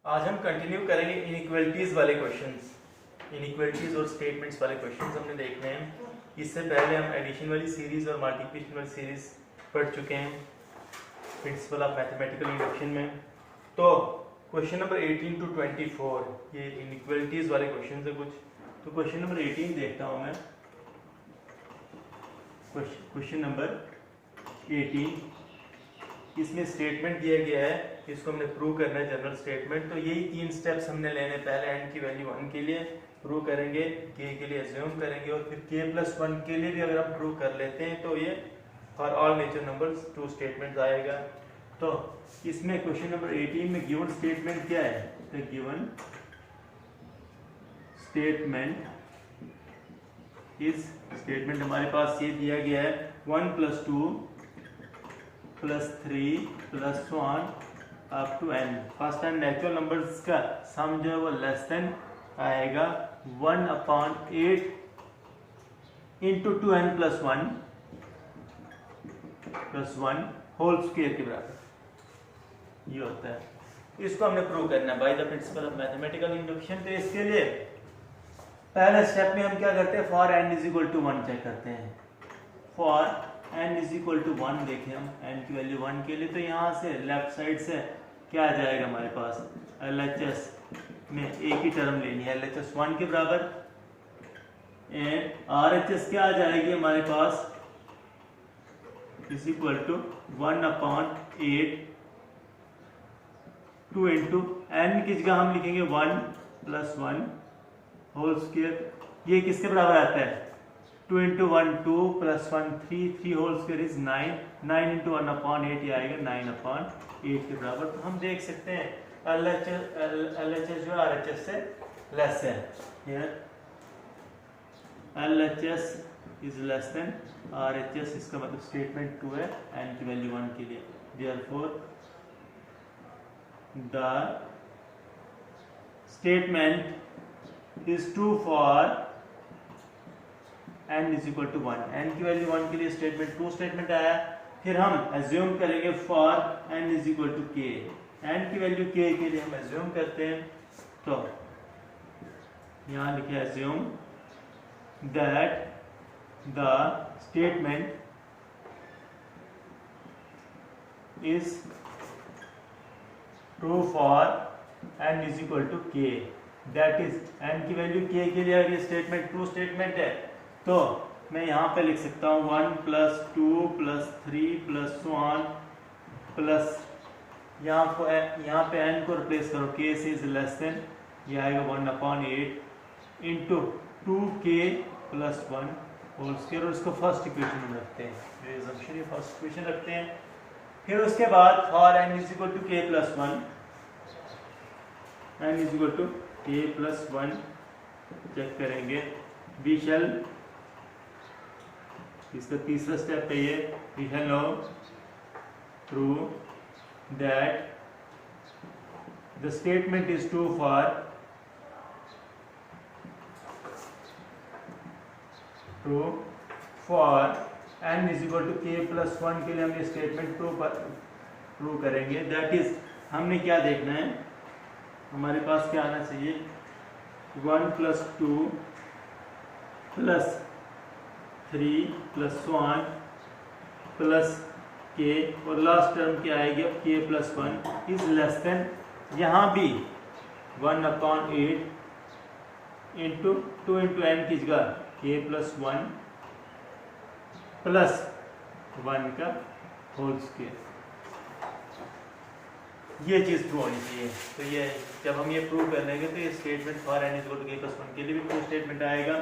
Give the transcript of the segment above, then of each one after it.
आज हम कंटिन्यू करेंगे इनइक्वालिटीज वाले क्वेश्चंस। इनइक्वालिटीज और स्टेटमेंट्स वाले क्वेश्चंस हमने देखने हैं। इससे पहले हम एडिशन वाली सीरीज और मल्टीप्लिकेशन वाली सीरीज पढ़ चुके हैं प्रिंसिपल ऑफ मैथमेटिकल इंडक्शन में। तो क्वेश्चन नंबर 18 टू 24 ये इनइक्वालिटीज वाले क्वेश्चन है कुछ। तो क्वेश्चन नंबर 18 देखता हूँ मैं। क्वेश्चन नंबर 18, इसमें स्टेटमेंट दिया गया है, इसको हमने प्रूव करना है जनरल स्टेटमेंट। तो यही 3 स्टेप्स हमने लेने। पहले n की वैल्यू 1 के लिए प्रूव करेंगे, k के लिए अज्यूम करेंगे और फिर k+1 के लिए भी अगर हम प्रूव कर लेते हैं तो ये for all natural numbers 2 statements आएगा। तो इसमें क्वेश्चन नंबर 18 में गिवन स्टेटमेंट क्या है? The given statement is, statement हमारे पास ये दिया गया है 1 + 2 + 3 + 1 up to n। First time natural numbers का सम जो है वो लेस देन आएगा 1/8 इंटू 2n + 1 होल स्क्वायर के बराबर ये होता है। इसको हमने प्रूव करना है by the principle of mathematical induction. तो इसके लिए पहले स्टेप में हम क्या करते हैं? फॉर n = 1 चेक करते हैं। फॉर n = 1 देखें हम n की वैल्यू 1 के लिए, तो यहाँ से लेफ्ट साइड से क्या आ जाएगा हमारे पास? LHS में एक ही टर्म लेनी है, LHS 1 के बराबर। एंड RHS क्या आ जाएगी हमारे पास? = 1/8 2 इंटू n की जगह हम लिखेंगे 1 + 1 होल स्क्वायर। ये किसके बराबर आता है? 2 into 1 2 + 1 3 3 whole square is 9 9 into 1/8 ये आएगा 9/8 के बराबर। तो हम देख सकते हैं LHS जो RHS से लेस है। Here LHS is less than RHS, इसका मतलब स्टेटमेंट 2 है n की वैल्यू 1 के लिए। Therefore the statement is true for n = 1। n की वैल्यू 1 के लिए स्टेटमेंट 2 स्टेटमेंट आया। फिर हम अज्यूम करेंगे फॉर n = k। n की वैल्यू k के लिए हम अज्यूम करते हैं। तो यहां लिखे assume that the statement is true for n = k। That is n की वैल्यू k के लिए अगर ये स्टेटमेंट ट्रू स्टेटमेंट है तो मैं यहाँ पे लिख सकता हूँ 1 + 2 + 3 + 1 प्लस यहाँ पे n को रिप्लेस करो, k से इज लेस देन, ये आएगा 1/8 इंटू 2k + 1 होल स्क्वायर। और इसको फर्स्ट इक्वेशन में रखते हैं, ये फर्स्ट इक्वेशन रखते हैं। फिर उसके बाद for n = k + 1, n = k + 1 check करेंगे। वी शैल, इसका तीसरा स्टेप है ये, we shall now prove that the statement is true for n = k + 1 के लिए हम ये स्टेटमेंट प्रूव करेंगे। दैट इज, हमने क्या देखना है? हमारे पास क्या आना चाहिए? 1 + 2 + 3 + 1 + k और लास्ट टर्म क्या आएगी? k + 1 इज लेस देन, यहाँ भी 1/8 इंटू 2 इंटू n की जगह k + 1 + 1 का होल स्क्वायर। ये चीज़ ट्रू होनी चाहिए। तो ये जब हम ये प्रूव कर लेंगे तो ये स्टेटमेंट फॉर n = k + 1 के लिए भी ट्रू स्टेटमेंट आएगा।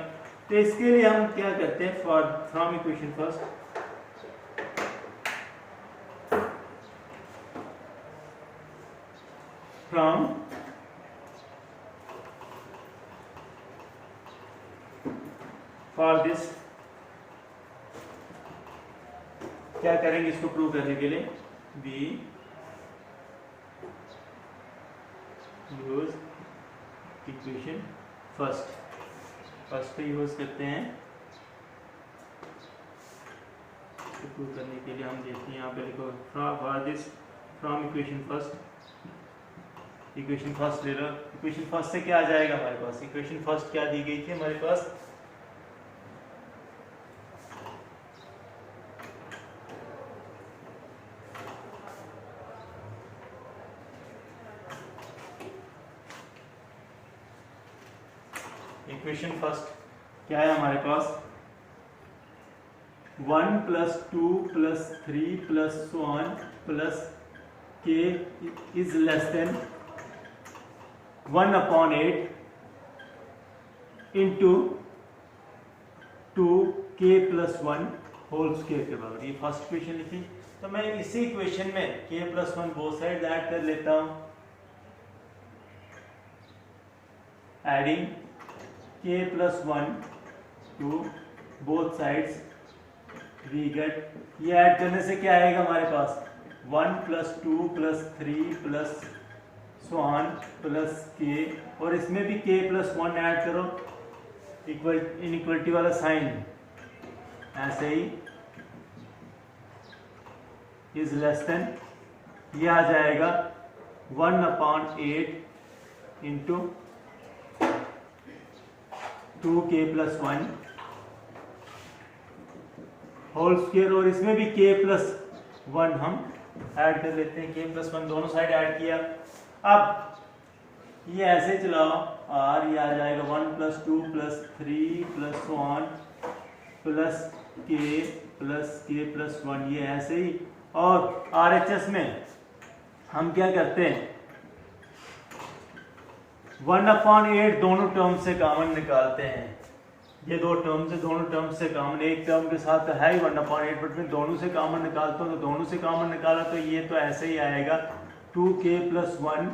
तो इसके लिए हम क्या करते हैं? From equation first, from for this क्या करेंगे इसको प्रूव करने के लिए? वी यूज इक्वेशन फर्स्ट पे यूज करते हैं। प्रूव करने के लिए हम देखते हैं यहाँ पे लिखो for this from equation first equation first ले लो। इक्वेशन फर्स्ट से क्या आ जाएगा हमारे पास? इक्वेशन फर्स्ट क्या दी गई थी हमारे पास? इक्वेशन फर्स्ट क्या है हमारे पास? 1 + 2 + 3 + so on plus k is less than 1/8 into 2k + 1 whole square के बराबर। ये फर्स्ट इक्वेशन लिखी। तो मैं इसी इक्वेशन में k + 1 बोथ साइड ऐड कर लेता हूं। Adding k + 1 to both sides we get, ये ऐड करने से क्या आएगा हमारे पास? 1 + 2 + 3 + so on plus k, और इसमें भी k + 1 ऐड करो, इक्वल इनइक्वलिटी वाला साइन ऐसे ही इज लेस देन, ये आ जाएगा 1/8 इंटू 2k + 1 होल स्क्वायर, और इसमें भी k + 1 हम ऐड कर लेते हैं। k + 1 दोनों साइड ऐड किया। अब ये ऐसे चलाओ, r ये आ जाएगा 1 + 2 + 3 + so on plus k + 1, ये ऐसे ही। और RHS में हम क्या करते हैं? 1/8 दोनों टर्म से कॉमन निकालते हैं। ये दो टर्म से, दोनों टर्म से कॉमन, एक टर्म के साथ तो है ही 1/8, बट मैं दोनों से कॉमन निकालता हूँ, तो दोनों से कॉमन निकाला तो ये तो ऐसे ही आएगा 2k + 1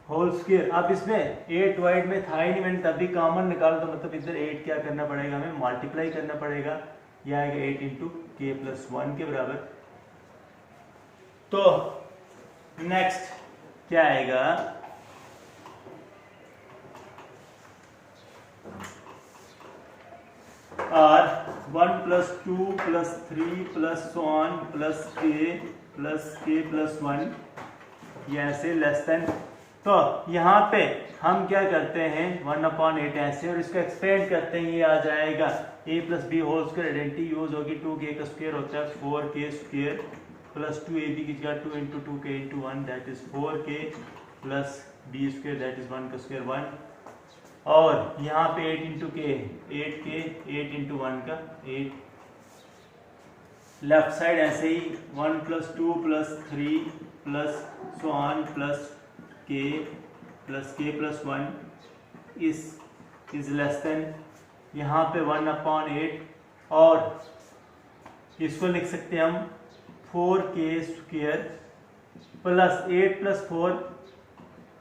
होल स्क्वायर। अब इसमें 8 वाइड में था ही नहीं, मैंने तभी कॉमन निकाला, तो मतलब इधर 8 क्या करना पड़ेगा हमें? मल्टीप्लाई करना पड़ेगा। ये आएगा 8 × k + 1 के बराबर। तो नेक्स्ट क्या आएगा? r 1 + 2 + 3 + so on plus k + 1, ये ऐसे लेस देन। तो यहाँ पे हम क्या करते हैं? 1/8 ऐसे, और इसको एक्सपेंड करते हैं, ये आ जाएगा a + b whole square, identity use होगी, 2k का स्क्वायर होता है 4k² + 2ab की जगह 2 × 2k × 1 that is 4k + b² that is 1 का स्क्वायर 1, और यहाँ पे 8 × k 8k 8 × 1 का 8, लेफ्ट साइड ऐसे ही 1 + 2 + 3 + so on plus k + 1 is less than, यहाँ पे 1/8, और इसको लिख सकते हैं हम 4k² + 8 + 4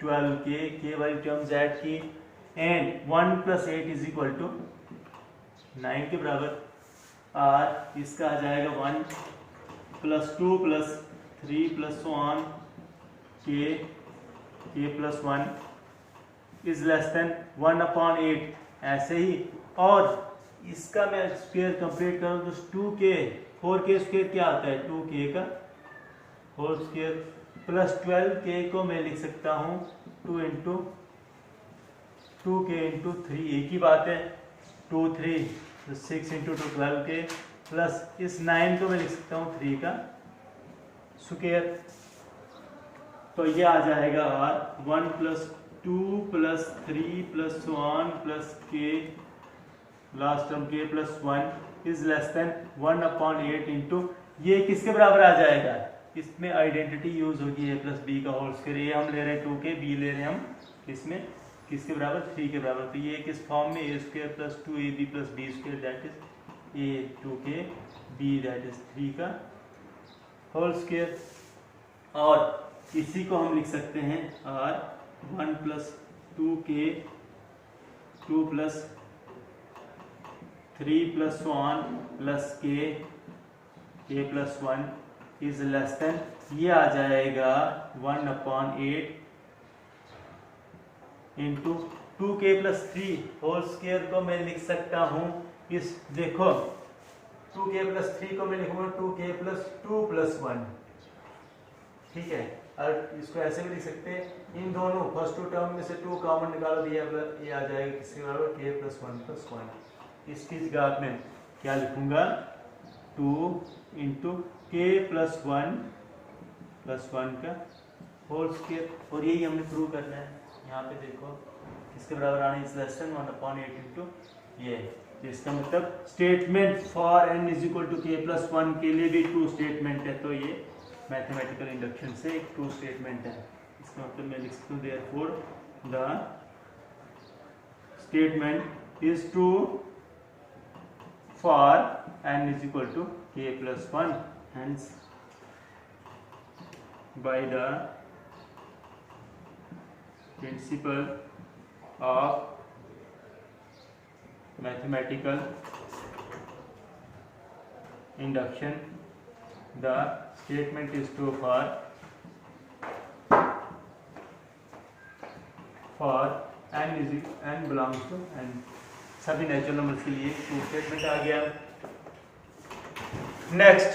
12k, k वाली टर्म्स ऐड की, एंड 1 + 8 = 9 के बराबर। r इसका आ जाएगा 1 + 2 + 3 + so on k + 1 is less than 1/8 ऐसे ही। और इसका मैं स्क्वायर कंप्लीट करूँ तो 2k 4k² क्या आता है? 2k का होल स्क्वायर प्लस 12k को मैं लिख सकता हूँ 2 × 2k × 3, एक ही बात है, 2 3 6 × 2 12k, प्लस इस 9 को मैं लिख सकता हूँ 3 का स्क्वायर। तो ये आ जाएगा r 1 + 2 + 3 + so on plus k, last term k + 1 is less than 1/8 into, ये किसके बराबर आ जाएगा? इसमें आइडेंटिटी यूज होगी a + b का होल स्क्वायर। ये हम ले रहे हैं 2k, b ले रहे हैं हम इसमें किसके बराबर? 3 के बराबर। तो ये किस फॉर्म में? a² + 2ab + b² that is a 2k, b that is 3 का होल स्क्वायर। और इसी को हम लिख सकते हैं r 1 + 2k 2 + 3 + so on plus k + 1 is less than, ये आ जाएगा 1/8 इंटू 2k + 3 होल स्क्वायर को मैं लिख सकता हूँ इस, देखो 2k + 3 को मैं लिखूंगा 2k + 2 + 1, ठीक है। और इसको ऐसे भी लिख सकते हैं, इन दोनों फर्स्ट टू टर्म में से 2 कॉमन निकालो तो ये आ जाएगा किसके बराबर, k + 1 + 1। इसकी जगह में क्या लिखूंगा, 2 × k + 1 + 1 का होल स्क्वायर, और यही हमने प्रूव करना है। यहाँ पे देखो किसके बराबर आना, इज लेस देन 1/8 × ये। तो इसका मतलब स्टेटमेंट फॉर n = k + 1 के लिए भी ट्रू स्टेटमेंट है, तो ये मैथमेटिकल इंडक्शन से एक ट्रू स्टेटमेंट है। इसका मतलब मैं लिख सकता हूँ therefore the statement is true for n = k + 1, hence by the principle of mathematical induction, the statement is true for n belongs to n। सभी नेचुरल नंबर्स के लिए ट्रू स्टेटमेंट आ गया। नेक्स्ट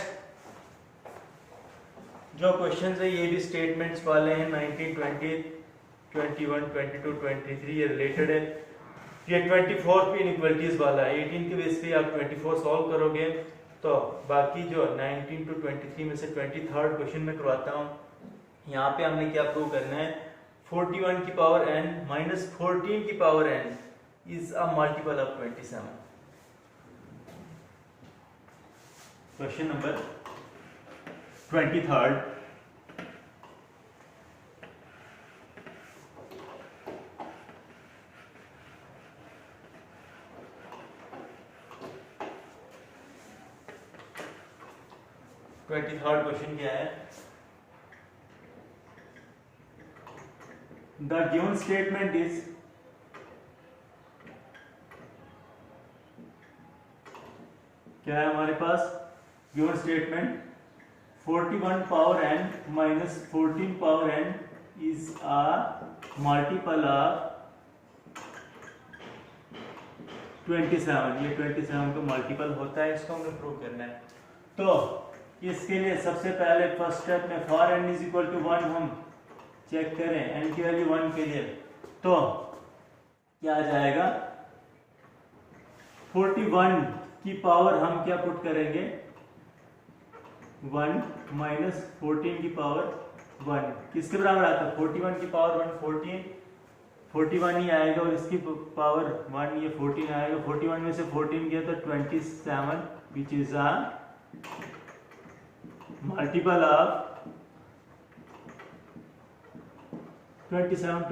जो क्वेश्चंस है ये भी स्टेटमेंट्स वाले हैं, 19, 20, 21, 22, 23 ये रिलेटेड है। ये 24 पे इनइक्वालिटीज वाला है, 18 के बेस पे आप 24 सॉल्व करोगे, तो बाकी जो 19 to 23 में से 23rd क्वेश्चन में करवाता हूँ। यहाँ पे हमने क्या प्रूव करना है, 41 की पावर n माइनस 14 की power n is a multiple of 27। Question number 23rd, question क्या है, द गिवन स्टेटमेंट इज क्या है हमारे पास, given statement 41 power n minus 14 power n is a multiple of 27। ये 27 का मल्टीपल होता है, इसको हमें प्रूव करना है। तो इसके लिए सबसे पहले फर्स्ट स्टेप में फॉर n = 1 हम चेक करें, n की वैल्यू 1 के लिए, तो क्या आ जाएगा, 41 की पावर हम क्या पुट करेंगे, 1 माइनस 14 की पावर 1 किसके बराबर आता है, 41 की पावर 1 41 ही आएगा, और इसकी पावर 1 ये 14 आएगा। 41 में से 14 गया तो 27 विच इज अ मल्टीपल ऑफ 27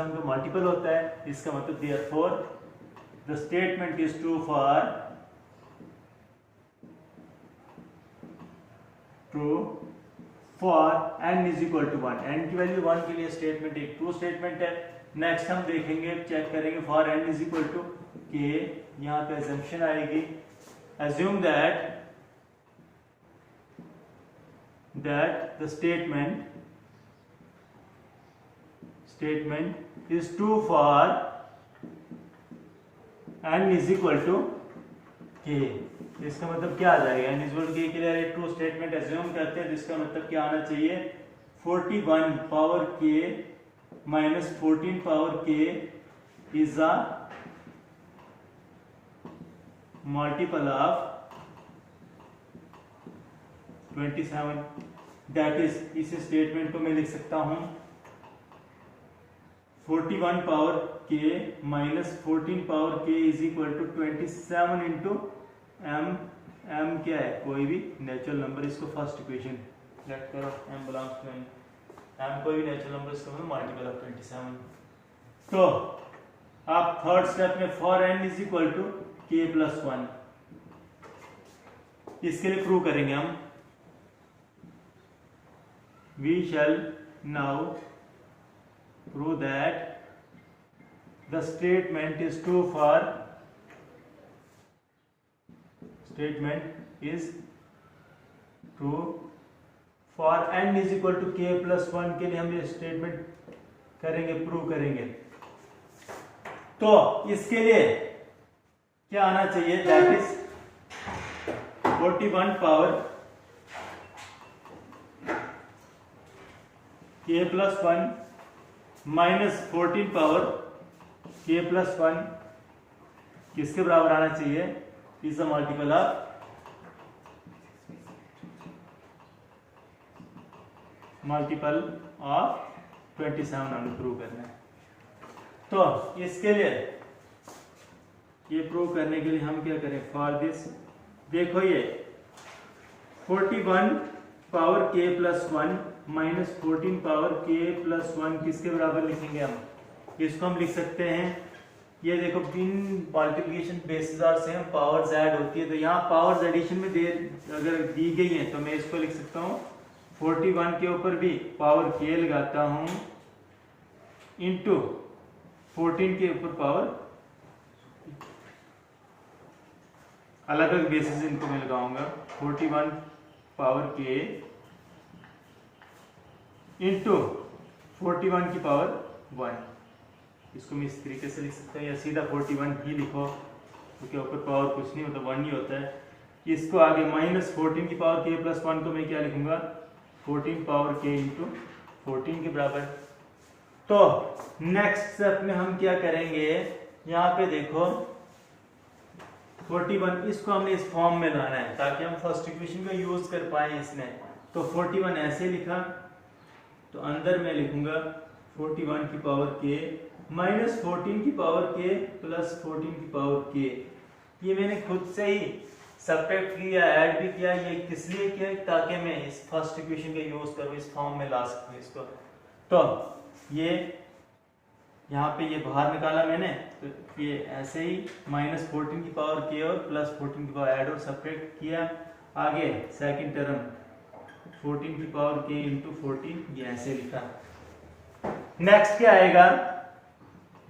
का मल्टीपल होता है। इसका मतलब therefore the statement is true for n = 1। n की वैल्यू 1 के लिए स्टेटमेंट एक ट्रू स्टेटमेंट है। नेक्स्ट हम देखेंगे, चेक करेंगे फॉर n = k, यहाँ पे assumption आएगी, assume that the statement is true for n = k। इसका मतलब क्या आ जाएगा, n = k के लिए ट्रू स्टेटमेंट एज्यूम करते हैं, जिसका मतलब क्या आना चाहिए, 41 power k minus 14 power k is a multiple of 27। That is, इस स्टेटमेंट को मैं लिख सकता हूं 41 power k minus 14 power k is equal to 27 into m क्या है, कोई भी नेचुरल नंबर, इसको फर्स्ट इक्वेशन लेट करो, m बिलोंग्स टू m कोई भी नेचुरल नंबर, इसको मल्टीपल ऑफ 27। तो आप थर्ड स्टेप में फॉर n = k + 1 इसके लिए प्रूव करेंगे हम। We shall now prove that the statement is true for n = k + 1 के लिए हम ये स्टेटमेंट करेंगे, प्रूव करेंगे। तो इसके लिए क्या आना चाहिए, that is 41 power k plus 1 minus 14 power k plus 1 किसके बराबर आना चाहिए, is the multiple of multiple of 27 हमें प्रूव करना है। तो इसके लिए, ये प्रूव करने के लिए हम क्या करें, फॉर दिस देखो ये 41 power k plus 1 minus 14 power k plus 1 किसके बराबर लिखेंगे हम, इसको हम लिख सकते हैं, ये देखो इन मल्टीप्लिकेशन बेसिस और से पावर्स ऐड होती है, तो यहाँ पावर्स एडिशन में दे अगर दी गई है तो मैं इसको लिख सकता हूँ 41 के ऊपर भी पावर k लगाता हूँ इंटू 14 के ऊपर पावर, अलग अलग बेसिस इनको मैं लगाऊंगा, 41 पावर k इंटू 41 की पावर 1, इसको मैं इस तरीके से लिख सकता हूँ, या सीधा 41 ही लिखो क्योंकि ऊपर पावर कुछ नहीं होता, 1 ही होता है। इसको आगे माइनस 14 की पावर k प्लस 1 को मैं क्या लिखूंगा, 14 पावर k इंटू 14 के बराबर। तो नेक्स्ट स्टेप में हम क्या करेंगे, यहाँ पे देखो 41 इसको हमने इस फॉर्म में लाना है ताकि हम फर्स्ट इक्वेशन का यूज कर पाए इसमें। तो 41 ऐसे लिखा, तो अंदर मैं लिखूंगा 41 की पावर k माइनस 14 की पावर k प्लस 14 की पावर k। ये मैंने खुद से ही सब्ट्रैक्ट किया, ऐड भी किया, ये किस लिए किया ताकि मैं इस फर्स्ट इक्वेशन का यूज करूँ, इस फॉर्म में ला सकूँ इसको। तो ये यहाँ पे ये बाहर निकाला मैंने, तो ये ऐसे ही माइनस 14 की पावर k और प्लस 14 की पावर ऐड और सब्ट्रैक्ट किया, आगे सेकंड टर्म 14 की पावर k इंटू 14 ये ऐसे लिखा। नेक्स्ट क्या आएगा,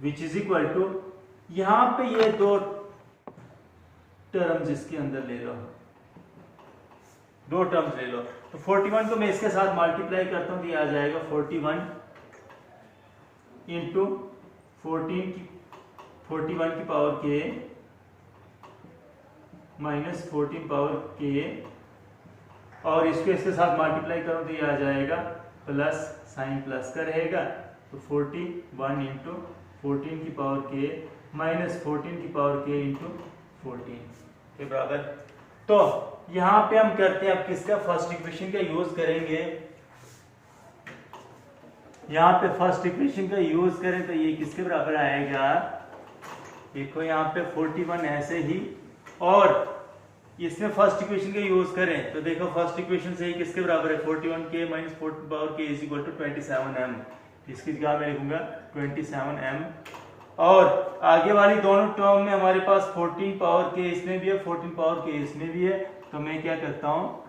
विच इज इक्वल टू, यहाँ पे ये दो टर्म्स इसके अंदर ले लो, दो टर्म्स ले लो, तो 41 को मैं इसके साथ मल्टीप्लाई करता हूं तो ये आ जाएगा 41 इंटू 41 की power k minus 14 power k, और इसको इसके साथ मल्टीप्लाई करो तो ये आ जाएगा प्लस, साइन प्लस का रहेगा, तो 41 इंटू 14 की पावर k माइनस 14 की पावर k इंटू 14 के बराबर। तो यहाँ पे हम करते हैं, अब किसका फर्स्ट इक्वेशन का यूज करेंगे, यहाँ पे फर्स्ट इक्वेशन का यूज करें तो ये किसके बराबर आएगा, देखो यहाँ पे 41 ऐसे ही, और इसमें फर्स्ट इक्वेशन का यूज करें तो देखो फर्स्ट इक्वेशन से ही किसके बराबर है, 41k minus 14 power k is equal to 27m, इसकी जगह मैं लिखूंगा 27m, और आगे वाली दोनों टर्म में हमारे पास 14 पावर k इसमें भी है, 14 पावर k इसमें भी है, तो मैं क्या करता हूँ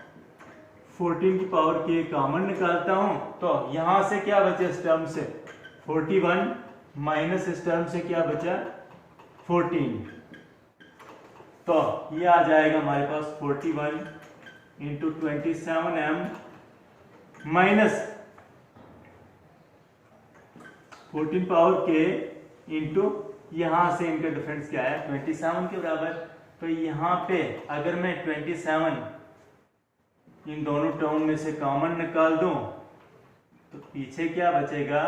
14 की पावर k कॉमन निकालता हूं, तो यहां से क्या बचा इस टर्म से 41 माइनस इस टर्म से क्या बचा 14, तो ये आ जाएगा हमारे पास 41 into 27m minus 14 power k into यहां से इनका डिफरेंस क्या है 27 के बराबर। तो यहां पे अगर मैं 27 इन दोनों टर्म में से कॉमन निकाल दूं तो पीछे क्या बचेगा,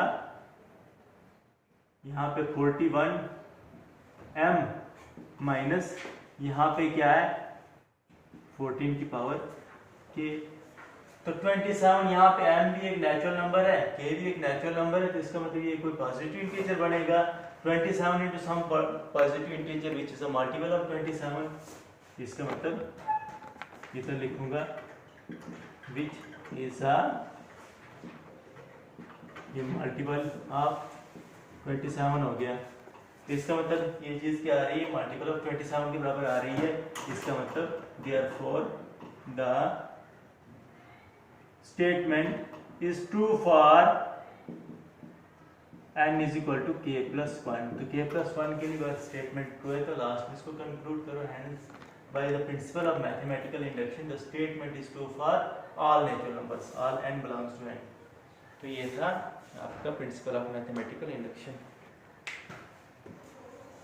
यहां पे 41m माइनस यहां पे क्या है 14 की पावर k, तो 27 यहाँ पे m भी एक नेचुरल नंबर है, k भी एक नेचुरल नंबर है, तो इसका मतलब ये कोई पॉजिटिव इंटीजर बनेगा। 27 into some positive integer which is a multiple of 27, इसका मतलब इधर लिखूंगा विच इज अ ये मल्टीपल ऑफ 27 हो गया, तो इसका मतलब ये चीज क्या आ रही है मल्टीपल ऑफ 27 के बराबर आ रही है, इसका मतलब therefore the statement is true for n is equal to k plus 1, तो k प्लस 1 के लिए स्टेटमेंट ट्रू है, तो लास्ट में इसको कंक्लूड करो, hence by the principle of mathematical induction the statement is true for all natural numbers, all n belongs to n। तो ये था आपका प्रिंसिपल ऑफ मैथमेटिकल इंडक्शन।